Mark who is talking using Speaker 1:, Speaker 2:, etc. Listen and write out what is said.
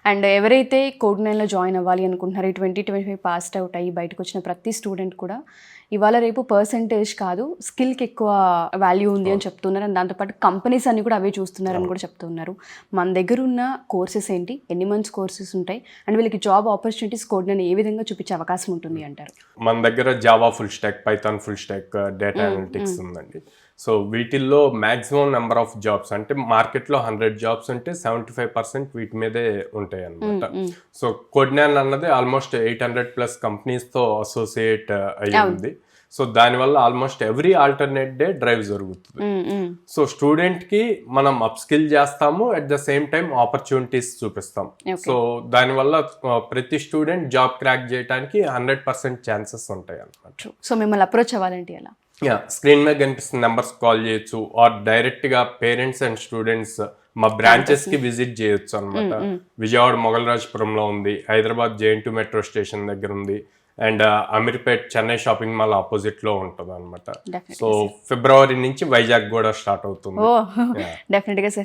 Speaker 1: And ఎవరైతే code 9లో join అవ్వాలి అనుకుంటున్నారో, ఈ 2025 పాస్డ్ అవుట్ అయ్యి బయటకు వచ్చిన ప్రతి స్టూడెంట్ కూడా ఇవాళ రేపు పర్సంటేజ్ కాదు, స్కిల్కి ఎక్కువ వాల్యూ ఉంది అని చెప్తున్నారు. అండ్ దాంతోపాటు కంపెనీస్ అన్ని కూడా అవే చూస్తున్నారని కూడా చెప్తున్నారు. మన దగ్గర ఉన్న కోర్సెస్ ఏంటి, ఎన్ని మంత్స్ కోర్సెస్ ఉంటాయి, అండ్ వీళ్ళకి జాబ్ ఆపర్చునిటీస్ కోడ్ 9 ఏ విధంగా చూపించే అవకాశం ఉంటుంది అంటారు?
Speaker 2: మన దగ్గర Java full stock, Python full stock, data analytics ఉందండి. సో వీటిల్లో మ్యాక్సిమం నెంబర్ ఆఫ్ జాబ్స్ అంటే మార్కెట్లో 100 జాబ్స్ ఉంటే 75% వీటి మీదే ఉంటాయి అన్నమాట. సో కోడ్ 9 అన్నది ఆల్మోస్ట్ 800+ కంపెనీస్తో అసోసియేట్ అయ్యి ఉంది. సో దానివల్ల almost every alternate day drive జరుగుతుంది. సో స్టూడెంట్కి మనం అప్ స్కిల్ చేస్తాము, at the same time opportunities చూపిస్తాం. సో దానివల్ల ప్రతి స్టూడెంట్ జాబ్ క్రాక్ చేయడానికి 100% ఛాన్సెస్ ఉంటాయి అన్నమాట.
Speaker 1: సో మిమ్మల్ని అప్రోచ్ అవ్వాలంటే ఎలా?
Speaker 2: స్క్రీన్ మీద కనిపిస్తున్న నెంబర్స్ కాల్ చేయొచ్చు, ఆర్ డైరెక్ట్గా పేరెంట్స్ అండ్ స్టూడెంట్స్ మా బ్రాంచెస్కి విజిట్ చేయొచ్చు అనమాట. విజయవాడ మొగల్రాజపురంలో ఉంది, హైదరాబాద్ JN2 మెట్రో స్టేషన్ దగ్గర ఉంది, and Ameerpet Chennai shopping mall opposite లో ఉంటుంది అనమాట. సో ఫిబ్రవరి నుంచి వైజాగ్ కూడా స్టార్ట్ అవుతుంది.
Speaker 1: డెఫినెట్గా సార్.